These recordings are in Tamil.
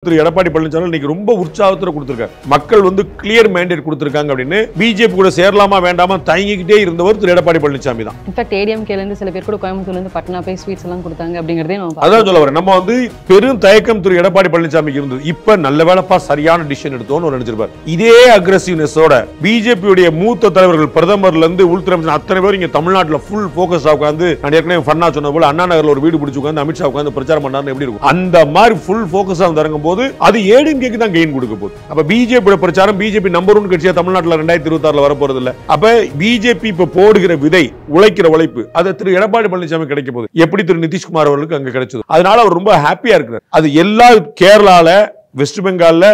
திரு எடப்பாடி பழனிசாமி இன்னைக்கு ரொம்ப உற்சாகத்தோட கொடுத்திருக்காரு. மக்கள் வந்து கிளியர் மேண்டேட் கொடுத்திருக்காங்க அப்படின்னு பிஜேபி கூட சேரலாமா வேண்டாமா தயங்கிக்கிட்டே இருந்தவர் திரு எடப்பாடி பழனிசாமி தான். இன்ஃபேக்ட் ஏடிஎம்கேல இருந்து சில பேர் கூட கோயம்புத்தூர்ல இருந்து பட்னா போய் ஸ்வீட்ஸ் எல்லாம் கொடுத்தாங்க அப்படிங்கறதே நம்ம அதான் சொல்ல வரேன். நம்ம வந்து பெரும் தயக்கம் திரு எடப்பாடி பழனிசாமிக்கு இருந்தது. இப்ப நல்ல வேளைப்பா சரியான டிசிஷன் எடுத்தோம்னு நினைச்சிருப்பார். இதே அக்ரெசிவ்னஸோட பிஜேபியுடைய மூத்த தலைவர்கள் பிரதமர்ல இருந்து உள்துறை அமைச்சர் அத்தனை பேர் இங்க தமிழ்நாட்டுல ஃபுல் போக்கஸா உட்கார்ந்து நான் ஏற்கனவே ஃபன்னா சொன்ன போல அண்ணா நகர்ல ஒரு வீடு பிடிச்சு உட்கார்ந்து அமித்ஷா உட்கார்ந்து பிரச்சாரம் பண்ணாருன்னு எப்படி இருக்கும்? அந்த மாதிரி ஃபுல் போக்கஸா இறங்கும் போது அது ஏடிஎம்கேக்கு தான் கெயின் கொடுக்க போகுது. அப்ப பிஜேபி பிரச்சாரம் பிஜேபி நம்பர் 1 கட்சியா தமிழ்நாட்டுல 2026 வர போறது இல்ல. அப்ப பிஜேபி இப்ப போடுகிற விதை உழைக்கிற உழைப்பு அது திரு எடப்பாடி பழனிசாமி கிடைக்க போகுது. எப்படி திரு நிதிஷ்குமார் அவர்களுக்கு அங்க கிடைச்சது. அதனால அவர் ரொம்ப ஹாப்பியா இருக்கிறார். அது எல்லா கேரளால வெஸ்ட் பெங்கால்ல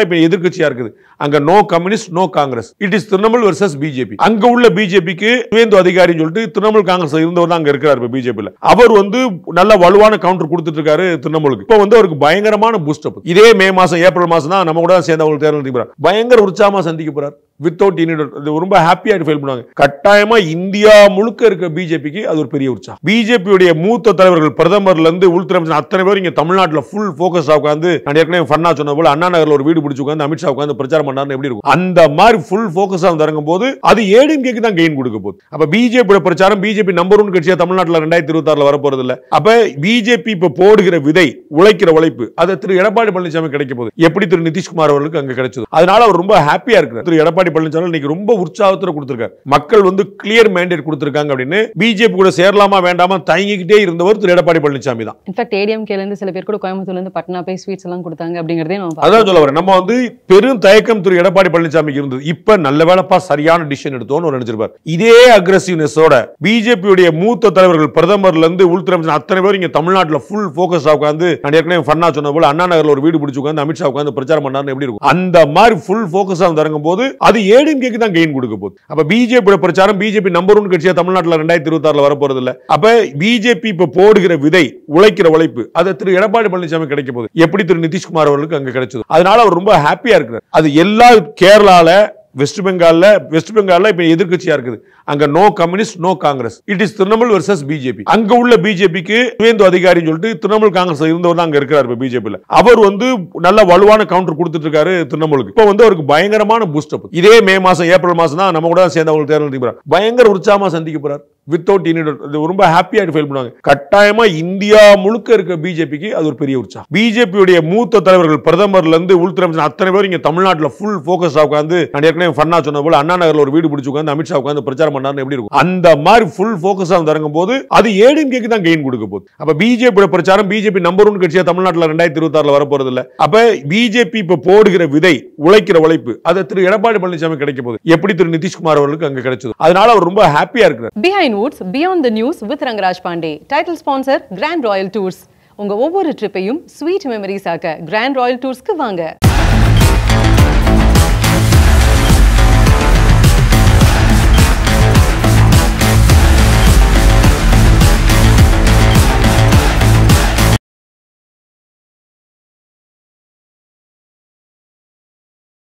இப்ப எதிர்க்கட்சியா இருக்குது. அங்க no communist no Congress. It is Trinamool versus BJP. அங்க உள்ள பிஜேபிக்கு சுவேந்து அதிகாரின்னு சொல்லிட்டு திரிணாமுல் காங்கிரஸ் இருந்தவர் தான் அங்க இருக்கிறார். இப்ப பிஜேபில அவர் வந்து நல்ல வலுவான கவுண்டர் கொடுத்துட்டு இருக்காரு திரிணாமுலுக்கு. இப்ப வந்து அவருக்கு பயங்கரமான பூஸ்ட் அப். இதே மே மாசம் ஏப்ரல் மாசம் தான் நம்ம கூட சேர்ந்து அவங்க தேர்தல் சந்திக்கிறார். பயங்கர உற்சாகமா சந்திக்க போறார். வித்தவுட் ரொம்ப ஹாப்பியா ஃபீல் பண்ணுவாங்க. கட்டாயமா இந்தியா முழுக்க இருக்க பிஜேபிக்கு அது ஒரு பெரிய உற்சாகம். பிஜேபியுடைய மூத்த தலைவர்கள் பிரதமர்ல இருந்து உள்துறை அமைச்சர் அத்தனை பேர் இங்க தமிழ்நாட்டுல ஃபுல் போக்கஸா உட்கார்ந்து நான் ஏற்கனவே ஃபன்னா சொன்ன போல அண்ணா நகர்ல ஒரு வீடு பிடிச்சு உட்கார்ந்து அமித்ஷா உட்கார்ந்து பிரச்சாரம் பண்ணாருன்னு எப்படி இருக்கும்? அந்த மாதிரி ஃபுல் போக்கஸா இறங்கும் போது அது ஏடிஎம்கேக்கு தான் கெயின் கொடுக்க போகுது. அப்ப பிஜேபி பிரச்சாரம் பிஜேபி நம்பர் 1 கட்சியா தமிழ்நாட்டுல 2026 வர போறது இல்ல. அப்ப பிஜேபி இப்ப போடுகிற விதை உழைக்கிற உழைப்பு அது திரு எடப்பாடி பழனிசாமி கிடைக்க போகுது. எப்படி திரு நிதிஷ்குமார் அவர்களுக்கு அங்க கிடைச்சது. அதனால அவர் ரொம்ப ஹாப்பியா இருக்கிறார். திரு எடப்பாடி பழனிசாமி இன்னைக்கு ரொம்ப உற்சாகத்தோட கொடுத்திருக்காரு. மக்கள் வந்து கிளியர் மேண்டேட் கொடுத்திருக்காங்க அப்படின்னு பிஜேபி கூட சேரலாமா வேண்டாமா தயங்கிக்கிட்டே இருந்தவர் திரு எடப்பாடி பழனிசாமி தான். இன்ஃபேக்ட் ஏடிஎம்கேல இருந்து சில பேர் கூட கோயம்புத்தூர்ல இருந்து பட்னா போய் ஸ்வீட்ஸ் எல்லாம் கொடுத்தாங்க அப்படிங்கறதே நம்ம அதான் சொல்ல வரேன். நம்ம வந்து பெரும் தயக்கம் திரு எடப்பாடி பழனிசாமிக்கு இருந்தது. இப்ப நல்ல வேளைப்பா சரியான டிசிஷன் எடுத்தோம்னு நினைச்சிருப்பார். இதே அக்ரெசிவ்னஸோட பிஜேபியுடைய மூத்த தலைவர்கள் பிரதமர்ல இருந்து உள்துறை அமைச்சர் அத்தனை பேர் இங்க தமிழ்நாட்டுல ஃபுல் போக்கஸா உட்கார்ந்து நான் ஏற்கனவே ஃபன்னா சொன்ன போல அண்ணா நகர்ல ஒரு வீடு பிடிச்சு உட்கார்ந்து அமித்ஷா உட்கார்ந்து பிரச்சாரம் பண்ணாருன்னு எப்படி இருக்கும்? அந்த மாதிரி ஃபுல் போக்கஸா இறங்கும் போது அது ஏடிஎம்கேக்கு தான் கெயின் கொடுக்க போகுது. அப்ப பிஜேபி பிரச்சாரம் பிஜேபி நம்பர் 1 கட்சியா தமிழ்நாட்டுல 2026 வர போறது இல்ல. அப்ப பிஜேபி இப்ப போடுகிற விதை உழைக்கிற உழைப்பு அது திரு எடப்பாடி பழனிசாமி கிடைக்க போகுது. எப்படி திரு நிதிஷ்குமார் அவர்களுக்கு அங்க கிடைச்சது. அதனால அவர் ரொம்ப ஹாப்பியா இருக்கிறார். அது எல்லா கேரளால வெஸ்ட் பெங்கால்ல இப்ப எதிர்க்கட்சியா இருக்குது. அங்க no communist no Congress. It is Trinamool versus BJP. அங்க உள்ள பிஜேபிக்கு சுவேந்து அதிகாரின்னு சொல்லிட்டு திரிணாமுல் காங்கிரஸ் இருந்தவர் தான் அங்க இருக்கிறார். இப்ப பிஜேபில அவர் வந்து நல்ல வலுவான கவுண்டர் கொடுத்துட்டு இருக்காரு திரிணாமுலுக்கு. இப்ப வந்து அவருக்கு பயங்கரமான பூஸ்ட் அப். இதே மே மாசம் ஏப்ரல் மாசம் தான் நம்ம கூட சேர்ந்து அவங்க தேர்தல் சந்திக்கிறார். பயங்கர உற்சாகமா சந்திக்க போறார். வித்தவுட் ரொம்ப ஹாப்பியா ஃபீல் பண்ணுவாங்க. கட்டாயமா இந்தியா முழுக்க இருக்க பிஜேபிக்கு அது ஒரு பெரிய உற்சாகம். பிஜேபியுடைய மூத்த தலைவர்கள் பிரதமர்ல இருந்து உள்துறை அமைச்சர் அத்தனை பேர் இங்க தமிழ்நாட்டுல ஃபுல் போக்கஸா உட்கார்ந்து நான் ஏற்கனவே ஃபன்னா சொன்ன போல அண்ணா நகர்ல ஒரு வீடு பிடிச்சு உட்கார்ந்து அமித்ஷா உட்கார்ந்து பிரச்சாரம் பண்ணாருன்னு எப்படி இருக்கும்? அந்த மாதிரி ஃபுல் போக்கஸா இறங்கும் போது அது ஏடிஎம்கேக்கு தான் கெயின் கொடுக்க போகுது. அப்ப பிஜேபி பிரச்சாரம் பிஜேபி நம்பர் 1 கட்சியா தமிழ்நாட்டுல 2026 வர போறது இல்ல. அப்ப பிஜேபி இப்ப போடுகிற விதை உழைக்கிற உழைப்பு அது திரு எடப்பாடி பழனிசாமி கிடைக்க போகுது. எப்படி திரு நிதிஷ்குமார் அவர்களுக்கு அங்க கிடைச்சது. அதனால அவர் ரொம்ப ஹாப்பியா இருக்கிறார். Behind Woods Beyond the News with Rangaraj Pandey. Title sponsor Grand Royal Tours. உங்க ஒவ்வொரு ட்ரிப்பையும் ஸ்வீட் மெமரிஸ் ஆக்க Grand Royal Toursக்கு வாங்க.